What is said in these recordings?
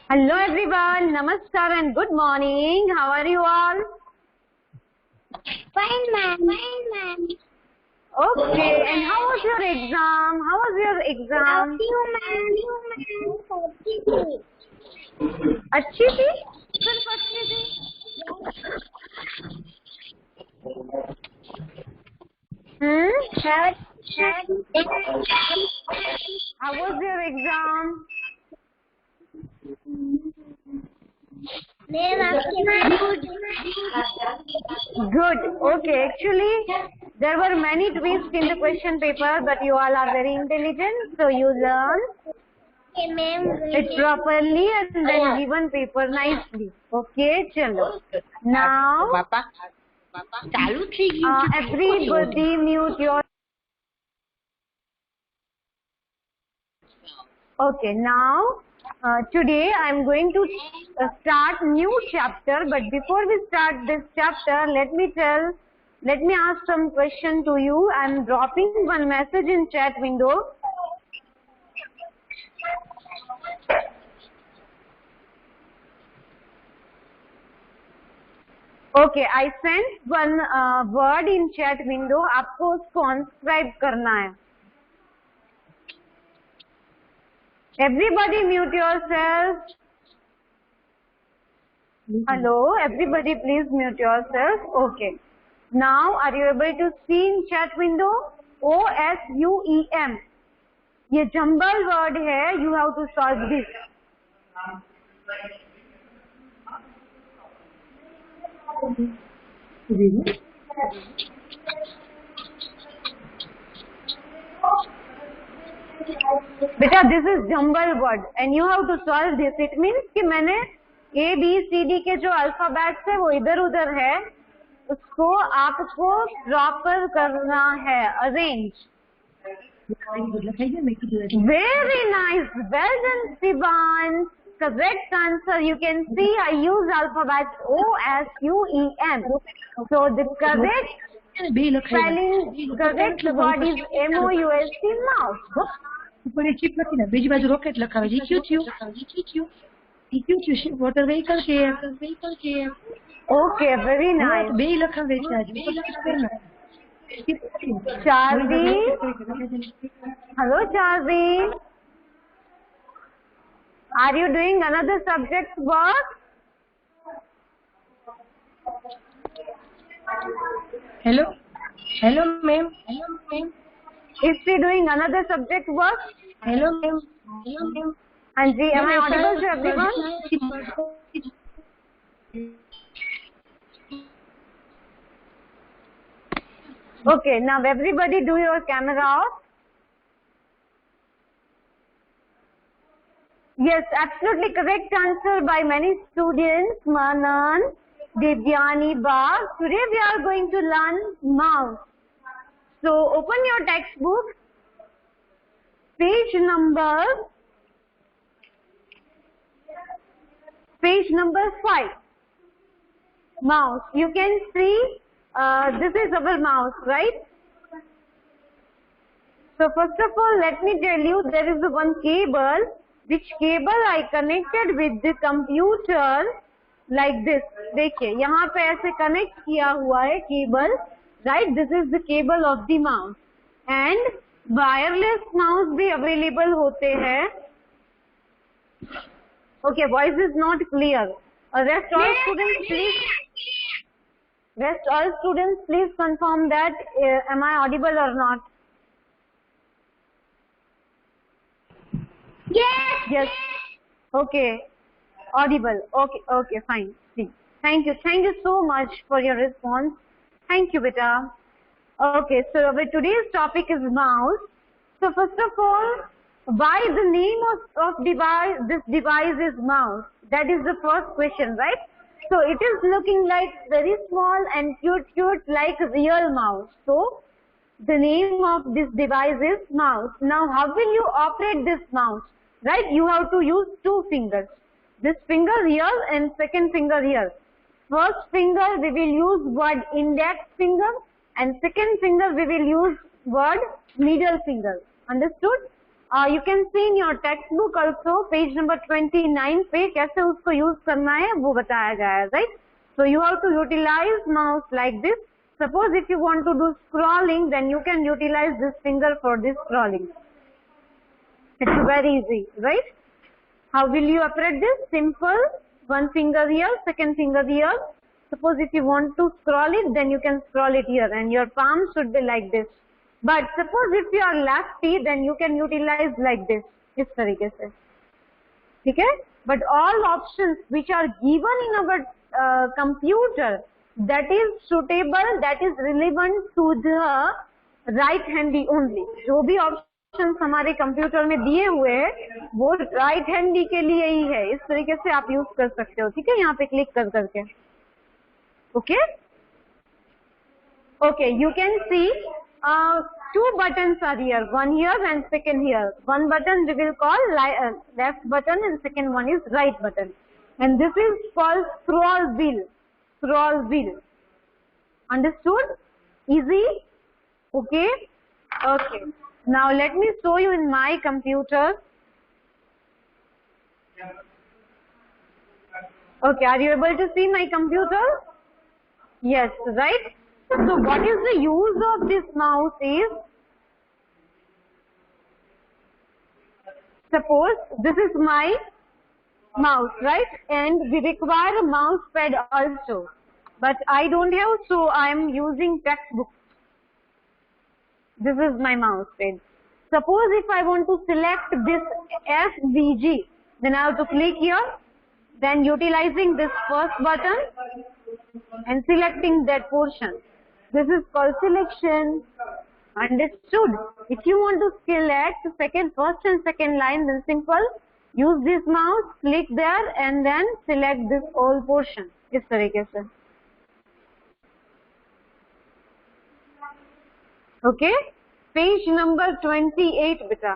Hello everyone, Namaskar and good morning. How are you all? Fine, ma'am. Fine, ma'am. Okay, and how was your exam? How was your exam? Love you, ma'am. अच्छी थी? सिर्फ अच्छी थी? How was your exam? Good. Good. Okay, actually there were many twists in the question paper, but you all are very intelligent, so you learn Okay, ma'am. it properly and then given paper nicely. Okay, chalo. Now everybody mute your. Okay, now today I am going to start new chapter, but before we start this chapter, let me ask some question to you. I am dropping one message in chat window. Okay, I sent one word in chat window. आपको उसको unscribe करना है. Everybody mute yourself. Hello, everybody please mute yourself. Okay. Now, are you able to see in chat window? OSUEM. ये jumble word है. You have to solve this. बेटा this is jumble word and you have to solve this. It means कि मैंने A, B, C, D के जो alphabets है वो इधर उधर है, उसको आपको प्रॉपर करना है, arrange. Very nice, well done Sivan. Correct answer. You can see I use alphabet OSUEM. So the correct spelling, correct word is MOUST, mouse. ઉપર એ ચીપ નથી ને બીજી બાજુ રોકેટ લખાવે જી ક્યુ થયું વોટર વેહિકલ છે Okay, very nice. બે લખાવે છે આજે Charvi. Hello Charvi. Are you doing another subject work? Hello hello ma'am Is she doing another subject work? Hello ma'am Anji, am I audible to everyone? Okay, now everybody do your camera off. Yes, absolutely correct answer by many students. Manan, Devyani Bagh. Today we are going to learn mouse. So open your textbook, page number 5. Mouse. You can see this is our mouse, right? So first of all, let me tell you there is one cable, which cable I connected with the computer like this. देखिए यहाँ पे ऐसे connect किया हुआ है cable. Right, this is the cable of the mouse and wireless mouse भी available होते हैं. Okay, voice is not clear. Rest all students please confirm that am I audible or not? Yes. Okay, audible. Okay, fine. Thank you so much for your response. Thank you, beta. Okay, so our today's topic is mouse. So first of all, why the name of device? This device is mouse. That is the first question, right? So it is looking like very small and cute like real mouse. So the name of this device is mouse. Now how will you operate this mouse? Right? You have to use two fingers. This finger here and second finger here. First finger we will use word index finger and second finger we will use word middle finger. Understood? You can see in your textbook also page number 29 पे कैसे उसको use करना है वो बताया गया है, right? So you have to utilize mouse like this. Suppose if you want to do scrolling, then you can utilize this finger for this scrolling. It's very easy, right? How will you operate this? Simple. One finger here, second finger here. Suppose if you want to scroll it, then you can scroll it here, and your palm should be like this. But suppose if you are lefty, then you can utilize like this, इस तरीके से, ठीक है? But all options which are given in our computer, that is suitable, that is relevant to the right handy only. जो भी options हमारे computer में दिए हुए हैं वो राइट हैंडी के लिए ही है. इस तरीके से आप यूज कर सकते हो, ठीक है? यहाँ पे क्लिक कर करके. Okay okay, you can see two buttons are here, one here and second here. One button we will call left button and second one is right button, and this is called scroll wheel. Scroll wheel. Understood? Easy? Okay. Okay. Now let me show you in my computer. Okay, are you able to see my computer? Yes, right? So what is the use of this mouse is, suppose this is my mouse, right? And we require a mouse pad also, but I don't have, so I am using textbook. This is my mouse pad. Suppose if I want to select this SVG, then I have to click here, then utilizing this first button and selecting that portion. This is called selection. Understood? If you want to select first and second line, then simple, use this mouse, click there and then select this whole portion. इस तरीके से. Okay? Page number 28 बेटा.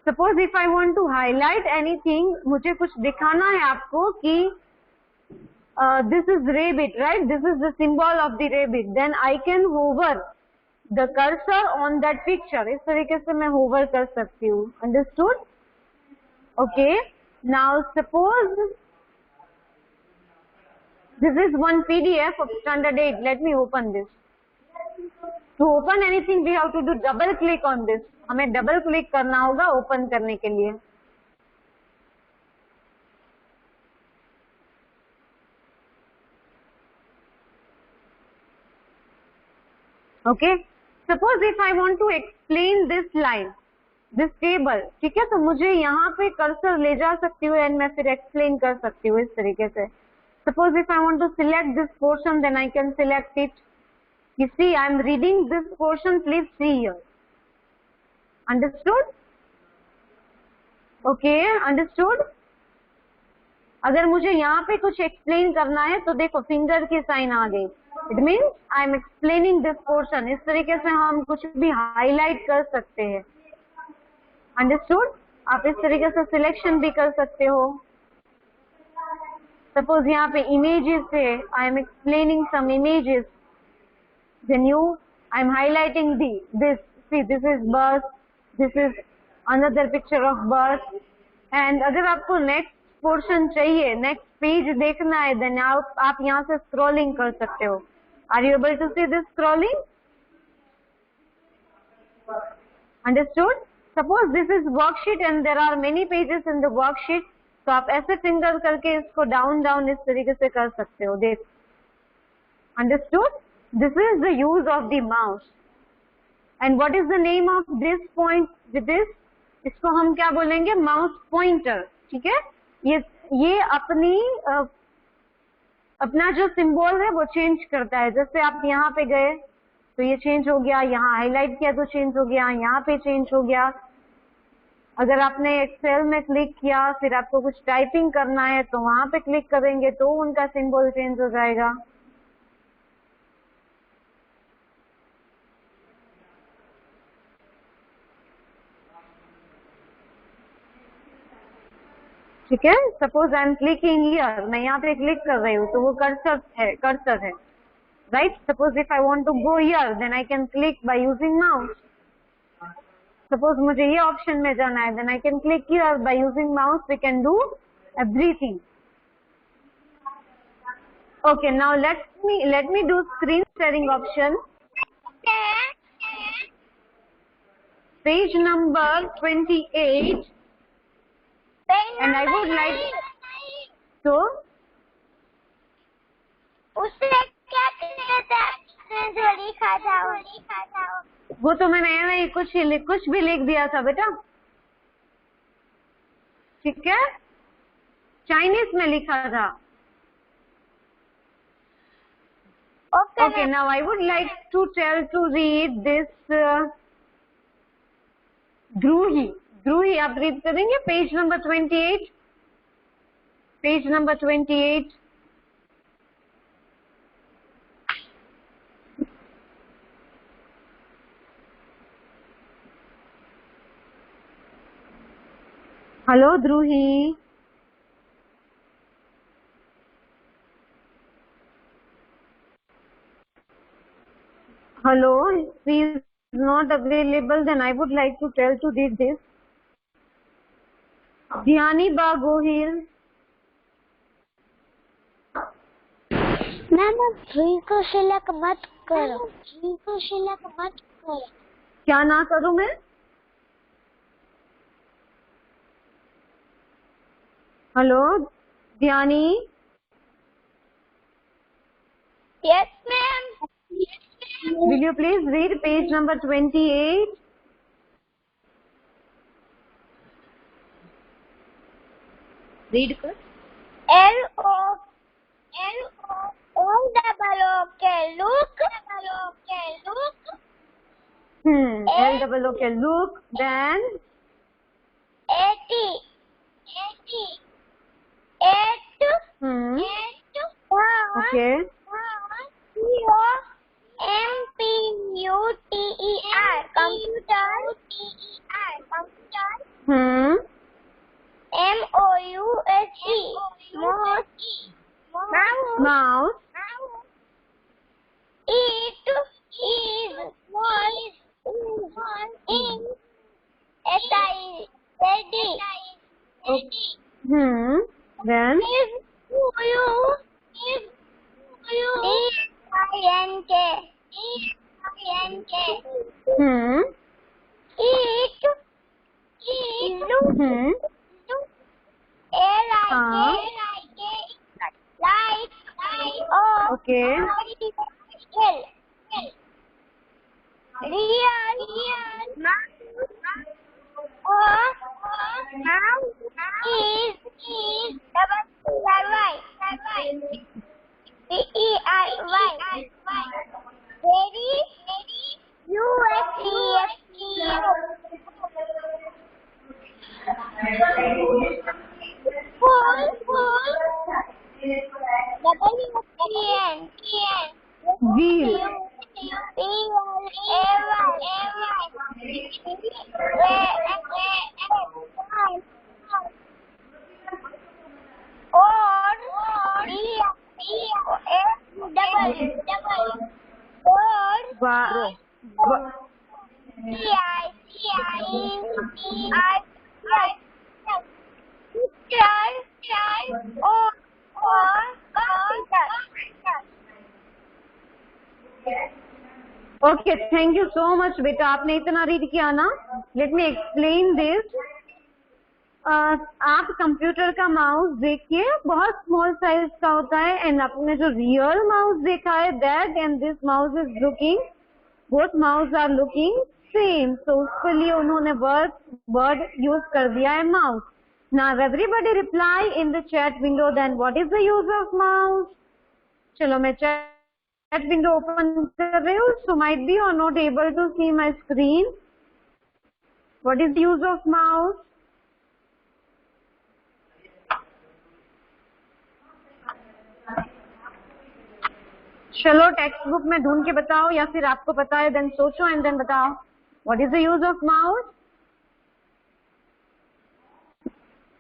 Suppose if I want to highlight anything, मुझे कुछ दिखाना है आपको कि this is rabbit, right? This is the symbol of the rabbit. Then I can hover the cursor on that picture. इस तरीके से मैं hover कर सकती हूँ. Understood? Okay. Now suppose this is one PDF of standard 8. Let me open this. To open anything, we have to do double click on this. हमें double click करना होगा open करने के लिए. Okay. Suppose if I want to explain this line, this table, ठीक है? तो मुझे यहाँ पे कर्सर ले जा सकती हूँ and मैं फिर explain कर सकती हूँ इस तरीके से. Suppose if I want to select this portion, then I can select it. You see, I am reading this portion. Please see here. Understood? Okay, understood? अगर मुझे यहाँ पे कुछ explain करना है तो देखो finger की sign आ गई. It means I am explaining this portion. इस तरीके से हम कुछ भी highlight कर सकते हैं. Understood? आप इस तरीके से selection भी कर सकते हो. Suppose यहाँ पे images है. I am explaining some images. Then I am highlighting this. See, this is bus. This is another picture of bus. And अगर आपको next portion चाहिए, next page देखना है, then आप यहाँ से scrolling कर सकते हो. Are you able to see this scrolling? Understood? Suppose this is worksheet and there are many pages in the worksheet. तो आप ऐसे finger करके इसको down इस तरीके से कर सकते हो. देख. Understood? This is the use of the mouse. And what is the name of this point with this? इसको हम क्या बोलेंगे? Mouse pointer. ठीक है? ये अपना जो सिंबल है वो चेंज करता है. जैसे आप यहाँ पे गए तो ये चेंज हो गया, यहाँ हाईलाइट किया तो चेंज हो गया, यहाँ पे चेंज हो गया. अगर आपने एक्सेल में क्लिक किया, फिर आपको कुछ टाइपिंग करना है तो वहां पे क्लिक करेंगे तो उनका सिंबल चेंज हो जाएगा. ठीक है? Suppose I am clicking here, मैं यहाँ पे क्लिक कर रही हूँ तो वो कर्सर है, right? Suppose if I want to go here, then I can click by using mouse. Suppose मुझे ये ऑप्शन में जाना है, then I can click here. By using mouse we can do everything. Okay, now let me do screen sharing option. Page number 28, and I would like to. उससे क्या कहता है जो लिखा था वो तो मैंने नहीं कुछ भी लिख दिया था बेटा. ठीक है, चाइनीज में लिखा था. Okay, now I would like to read this Dhruhi आप रीड करेंगे page number 28. Page number 28. Hello Dhruhi. Hello, he is not available. Then I would like to read this. Dhyani Ba Gohil. Ma'am Dhruvi को select मत करो. क्या ना करूं मैं? Hello Dhyani. Yes ma'am. Will you please read page number 28? Read कर. Look. L-O-O-K, look. Then 80. Okay. Computer. Mouse. Mouse. It is in ready. Then Okay. Wheel. Okay, thank you so much बेटा, आपने इतना रीड किया ना. Let me explain this. आप computer का mouse देखिए, बहुत स्मॉल साइज का होता है, एंड आपने जो रियल माउस देखा है that and this mouse is looking, both mouse are looking same. तो उसके लिए उन्होंने वर्ड यूज कर दिया है mouse. Now everybody reply in the chat window then what is the use of mouse. चलो मैं चैट विंडो ओपन कर रही हूँ. सो माइट बी और not able to see my screen. What is the use of mouse? चलो text book में ढूंढ के बताओ, या फिर आपको पता है देन सोचो एंड देन बताओ. What is the use of mouse?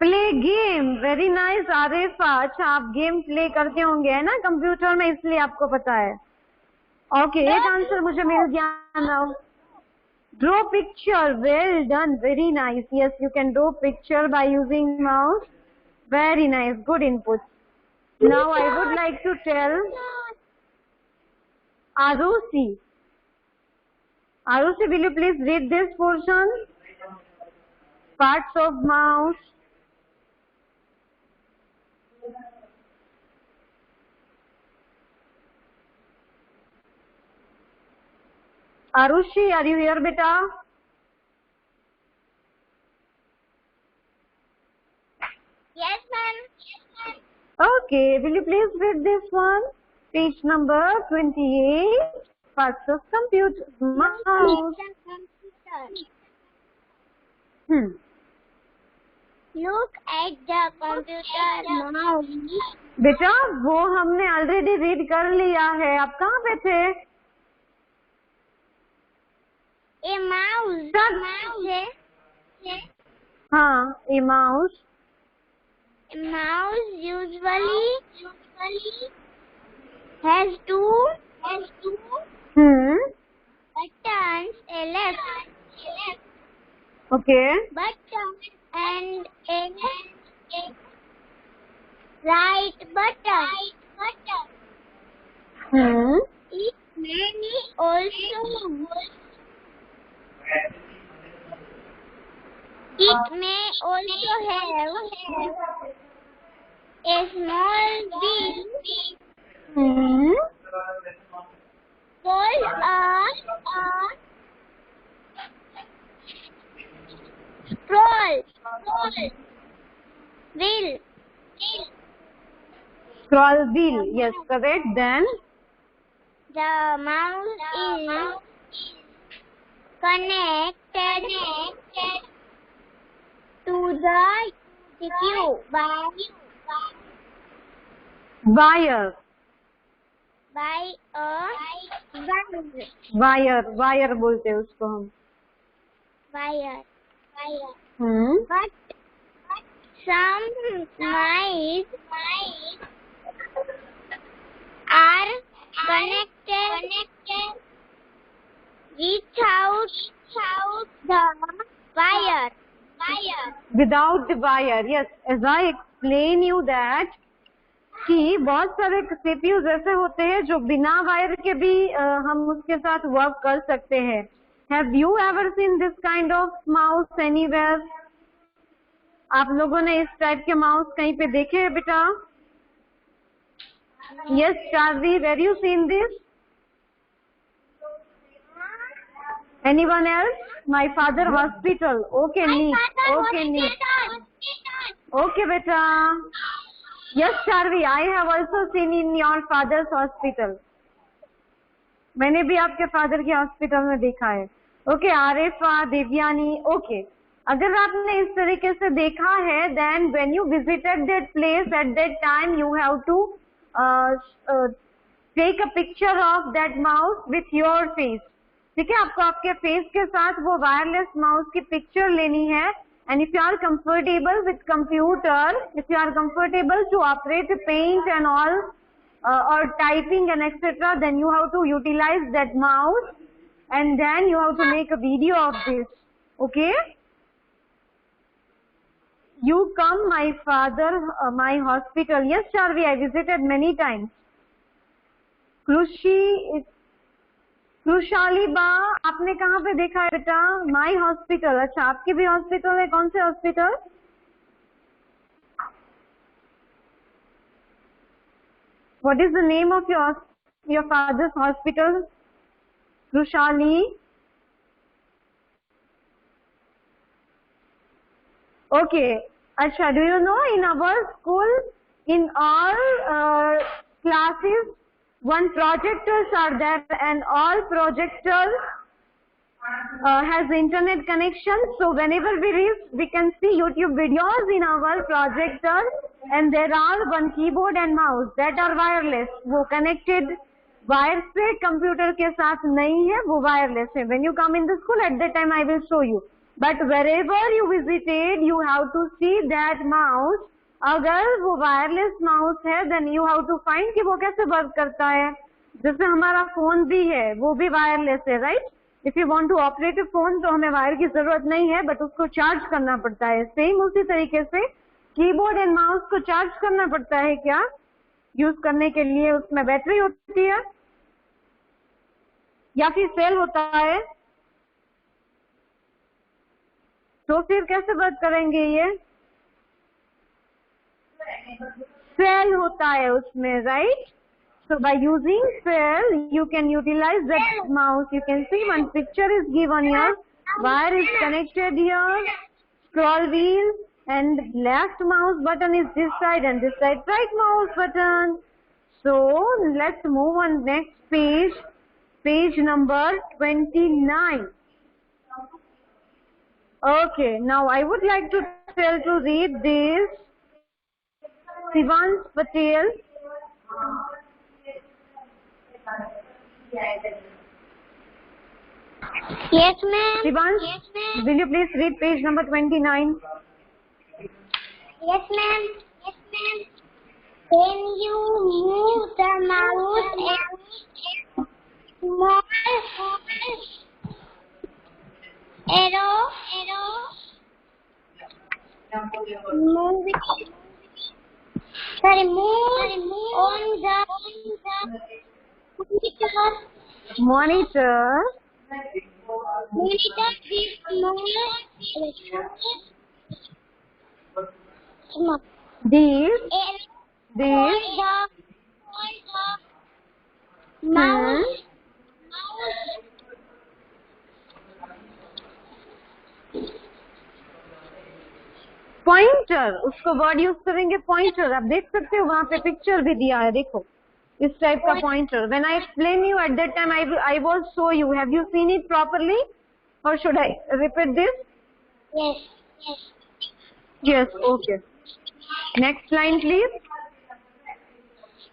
Play game. Very nice Arifa. अच्छा, आप गेम प्ले करते होंगे है ना कंप्यूटर में, इसलिए आपको पता है. ओके, एक आंसर मुझे मिल गया now. Draw picture. Well done. Very nice. Yes, you can draw picture by using mouse. Very nice. Good input. Now I would like to tell Arusi. Arusi, will you please read this portion? Parts of mouse. Arushi, are you here, beta? Yes, ma'am. Okay, will you please read this one? Page number 28. Parts of computer mouse. Look at the computer mouse. बेटा वो हमने already read कर लिया है. आप कहाँ पे थे? A mouse. हाँ, a mouse. A mouse usually has two buttons, a left Okay. button and a right button. It may also have a small wheel called a scroll wheel. Scroll wheel. Yes, correct. Then The mouse is connected to the CPU by wire. a Wire बोलते हैं उसको हम. wire. But But some mice are connected without the wire. without the wire. Yes, as I explain you that कि बहुत सारे CPUs ऐसे होते हैं जो बिना वायर के भी हम उसके साथ वर्क कर सकते हैं. Have you ever seen this kind of mouse anywhere? आप लोगों ने इस टाइप के माउस कहीं पे देखे हैं बेटा? Yes, Charvi, where you seen this? Anyone else? My father hospital. Okay, neat. Okay, neat. Okay, beta. Yes, Charvi, I have also seen in your father's hospital. मैंने भी आपके फादर के हॉस्पिटल में देखा है. ओके, आरिफा, देवयानी. ओके, अगर आपने इस तरीके से देखा है, then when you visited that place at that time, you have to take a picture of that mouse with your face. ठीक है, आपको आपके फेस के साथ वो वायरलेस माउस की पिक्चर लेनी है. And if you are comfortable with computer, if you are comfortable to operate paint and all, or typing and etc., then you have to utilize that mouse, and then you have to make a video of this. Okay? You come, my father, my hospital. Yes, Charvi, I visited many times. कृषाली बा, आपने कहाँ पे देखा है बेटा? माई hospital. अच्छा, आपके भी हॉस्पिटल है. कौन से hospital? What is the name of your father's hospital? Krushali. Okay. Acha, do you know in our school, in all classes, one projectors are there, and all projectors has internet connection. So whenever we reach, we can see YouTube videos in our projector, and there are one keyboard and mouse that are wireless. वो connected wire से computer के साथ नहीं है, वो wireless है. When you come in the school, at that time I will show you. But wherever you visited, you have to see that mouse. अगर वो वायरलेस माउस है, then you have to find कि वो कैसे work करता है. जैसे हमारा फोन भी है, वो भी वायरलेस है, right? If you want to operate a phone तो हमें वायर की जरूरत नहीं है, बट उसको चार्ज करना पड़ता है। सेम उसी तरीके से कीबोर्ड एंड माउस को चार्ज करना पड़ता है क्या, यूज करने के लिए उसमें बैटरी होती है या फिर सेल होता है? तो फिर कैसे वर्क करेंगे ये? सेल होता है उसमें, right? So by using cell, you can utilize that mouse. You can see one picture is given here. Wire is connected here. Scroll wheel and left mouse button is this side and this side right mouse button. So let's move on next page. Page number 29. Okay, now I would like to tell to read this. Shivansh Patel. Yes, ma'am. Shivansh, Yes, ma'am. will you please read page number 29? Yes, ma'am. Yes, ma'am. When you move the mouse and small arrow move on the Monitor this this mouse pointer, उसको word use करेंगे pointer. आप देख सकते हो वहां पे picture भी दिया है, देखो इस टाइप का pointer. When I explain you at that time I was show you, have you seen it properly or should I repeat this? yes yes, okay. Next line please.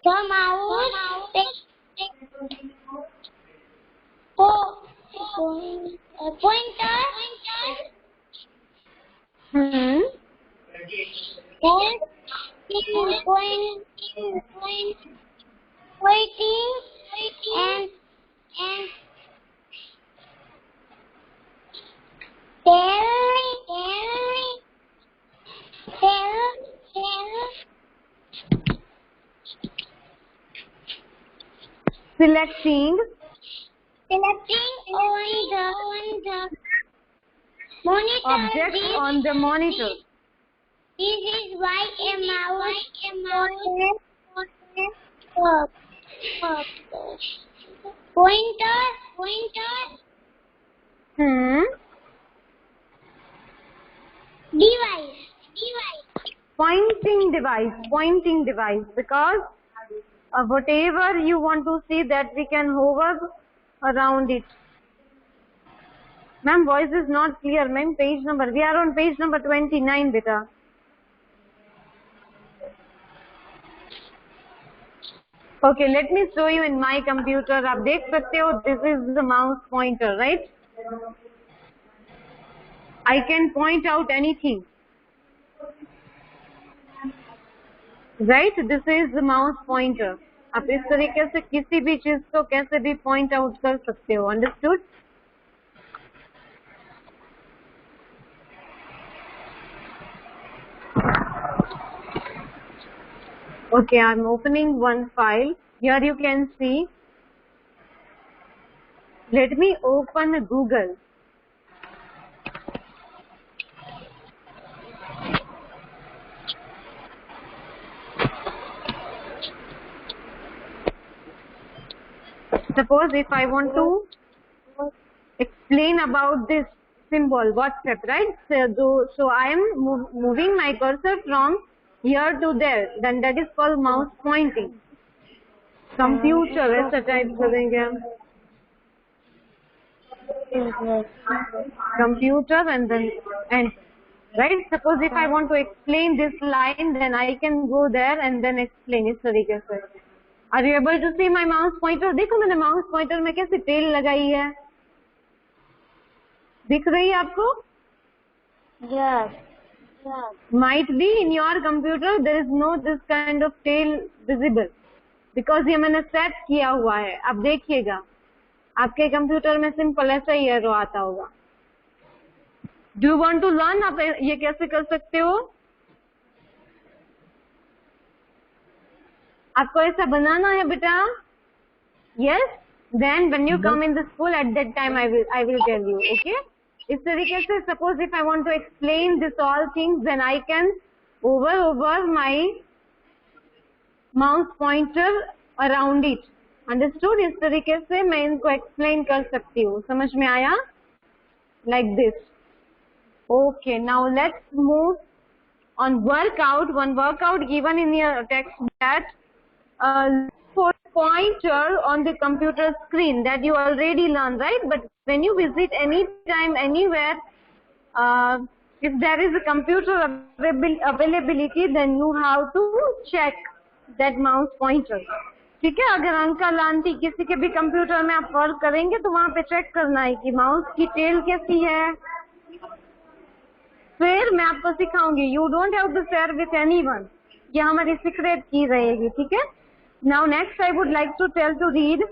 the mouse pointer waiting and selecting on the monitor. objects on the monitor. This is why a mouse pointer device pointing device, because whatever you want to see that we can hover around it. Ma'am, voice is not clear. Ma'am, page number, we are on page number 29 beta. Okay, let me show you in my computer. आप देख सकते हो, this is the mouse pointer, right? I can point out anything. Right? This is the mouse pointer. आप इस तरीके से किसी भी चीज को कैसे भी point out कर सकते हो. Understood? Okay, I'm opening one file. Here you can see. Let me open Google. Suppose if I want to explain about this symbol, WhatsApp, right? So I am moving my cursor from here to there, then that is called mouse pointing. Computer ऐसा type करेंगे हम, computer and then enter, right? Suppose if I want to explain this line, then I can go there and then explain इस तरीके से. Are you able to see my mouse pointer? देखो मैंने mouse pointer में कैसे tell लगाई है, दिख रही है आपको? yes. Might be in your computer there is no this kind of tail visible because ये मैंने सेट किया हुआ है. अब देखिएगा, आपके कंप्यूटर में सिंपल ऐसा ही एरो आता होगा। Do you want to learn? आप ये कैसे कर सकते हो? आपको ऐसा बनाना है बेटा? Yes, then when you come in the school at that time I will tell you. Okay, इस तरीके से suppose if I want to explain this all things then I can over my mouse pointer around it. Understood? इस तरीके से मैं इनको explain कर सकती हूँ। समझ में आया? Like this. Okay, now let's move on workout. One workout given in your text that for pointer on the computer screen that you already learned, right? But when you visit any time anywhere, if there is a computer availability, then you have to check that mouse pointer. ठीक है? अगर uncle aunty किसी के भी computer में आप work करेंगे तो वहां पे चेक करना है कि माउस की टेल कैसी है। फिर मैं आपको सिखाऊंगी। You don't have to share with anyone, ये हमारी सीक्रेट की रहेगी। ठीक है? Now next I would like to tell to read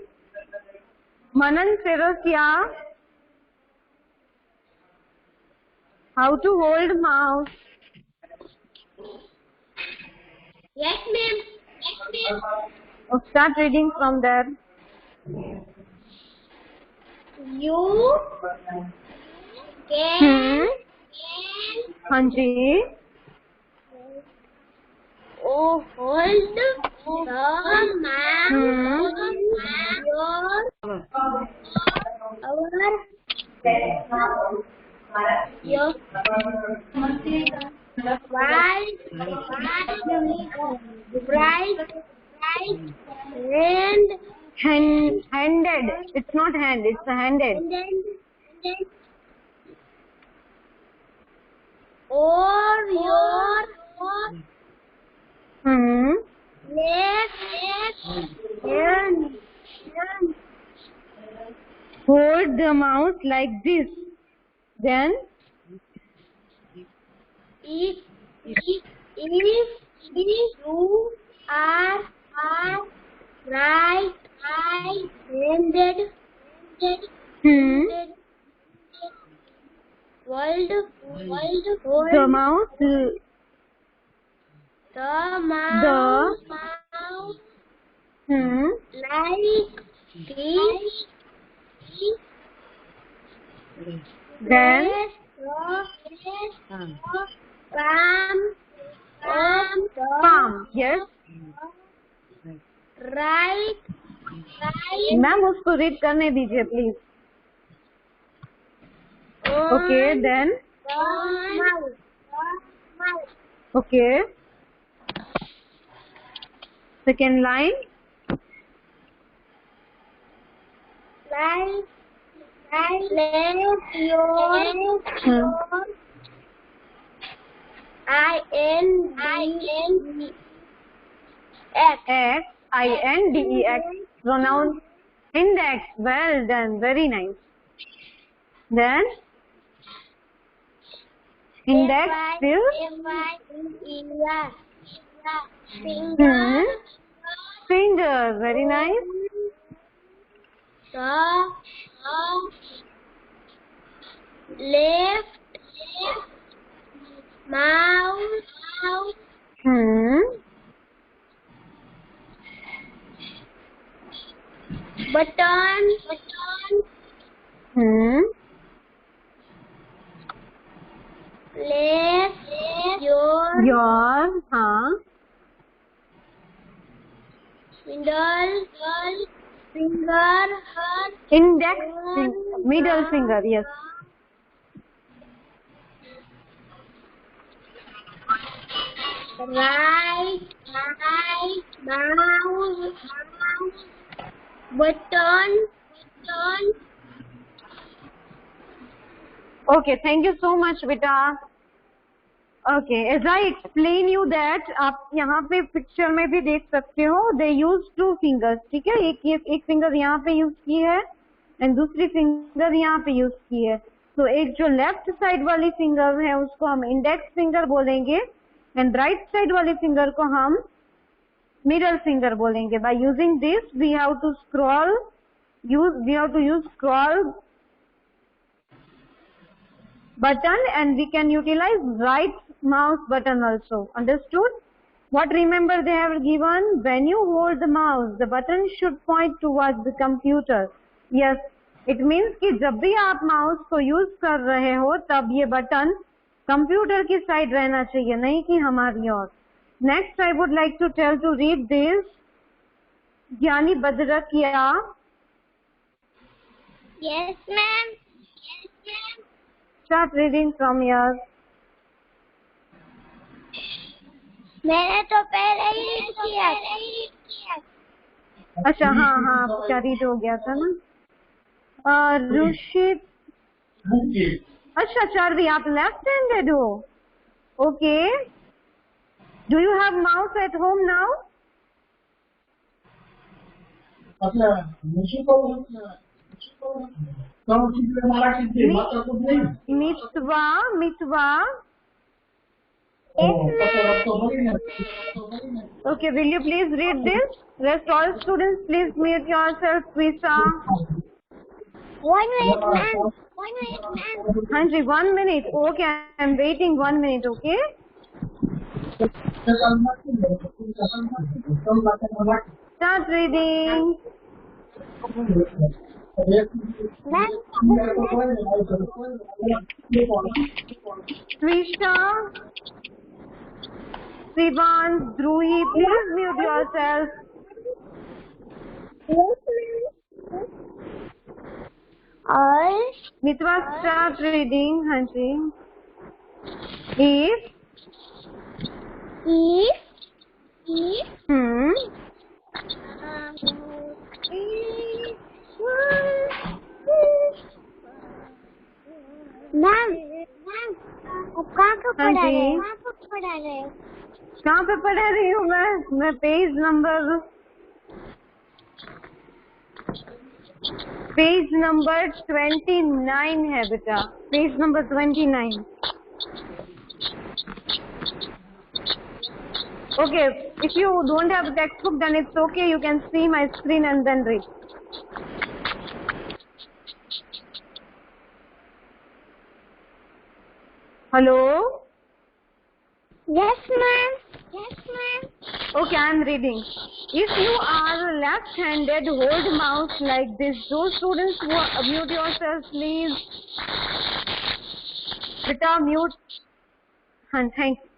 Manan Serosia how to hold mouse. Yes, ma'am. Yes, ma'am. Start reading from there. You can हाँ जी। hold the mouse your handed. It's not hand, it's a handed. Or your left hand. Hold the mouse like this. Then if you are right-handed, hold the mouse like this. then palm. Yes, right. Ma'am उसको read करने दीजिए please. Okay, then okay, second line. Let your INDEX pronoun index. Well done, very nice. Then index till finger. Very nice. Left mouse button place your finger index middle finger. Yes. right mouse button. Okay, thank you so much beta. Okay, as I explain you that आप यहाँ पे picture में भी देख सकते हो they use two fingers. ठीक है? एक फिंगर यहाँ पे यूज की है एंड दूसरी फिंगर यहाँ पे यूज की है। तो एक जो लेफ्ट साइड वाली फिंगर है उसको हम इंडेक्स फिंगर बोलेंगे एंड राइट साइड वाली फिंगर को हम मिडल फिंगर बोलेंगे। By using this we have to scroll we have to use scroll button, and we can utilize right mouse button also. Understood? What remember they have given? When you hold the mouse, the button should point towards the computer. Yes, it means कि जब भी आप mouse को use कर रहे हो तब ये बटन कंप्यूटर की साइड रहना चाहिए, नहीं कि हमारी ओर. Next I would like to tell to read this. Gyani Badrakiya. Yes, ma'am. Yes, ma'am. Start reading from here. मैंने तो पहले ही किया. अच्छा, हाँ हाँ, आपका रीड हो गया था ना. रुशित. अच्छा चार्वी, आप लेफ्ट हैंडेड हो. Okay. Do you have mouse at home now? Mitwa. Okay, will you please read this? Rest all students, please mute yourself. Twisa. 1 minute, ma'am. 1 minute, ma'am. Hanji, 1 minute. Okay, I am waiting 1 minute. Okay. Start reading. Trisha, Sivan, Dhruhi, please mute yourself. और Mitwa, start reading. Hanji. If. Ma'am कहाँ पे पढ़ा हाँ जी। रहे हो? कहाँ पे पढ़ा रही हूँ मैं पेज नंबर 29 है बेटा. Page number 29. Okay, if you don't have a textbook, then it's okay. You can see my screen and then read. Hello? Yes, ma'am. Yes, ma'am. Okay, I am reading. If you are left-handed, hold mouse like this. Those students who mute yourselves, please. Beta, mute. And thank you.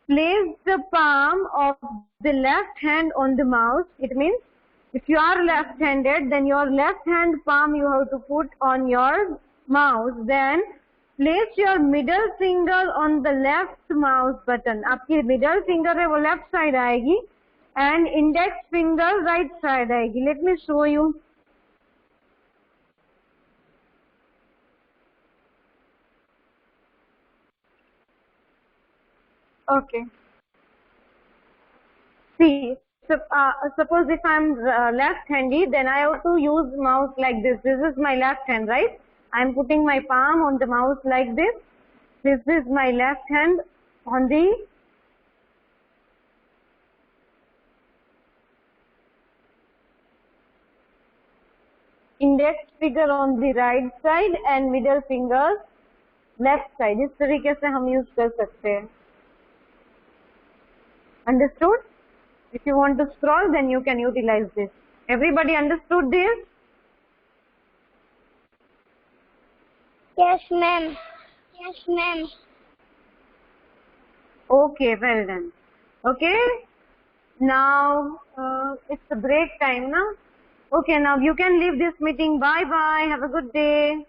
Place the palm of the left hand on the mouse. It means if you are left-handed, then your left hand palm you have to put on your mouse. Then place your middle finger on the left mouse button. आपकी middle finger है वो left side आएगी and index finger right side आएगी. Let me show you. Okay. See, suppose if I'm left-handy, then I have to use mouse like this. This is my left hand, right? I'm putting my palm on the mouse like this. This is my left hand on the index finger on the right side and middle finger left side. इस तरीके से हम use कर सकते हैं. Understood? If you want to scroll, then you can utilize this. Everybody understood this? Yes, ma'am. Yes, ma'am. Okay, well done. Okay, now it's a break time now. Okay, now you can leave this meeting. Bye bye. Have a good day.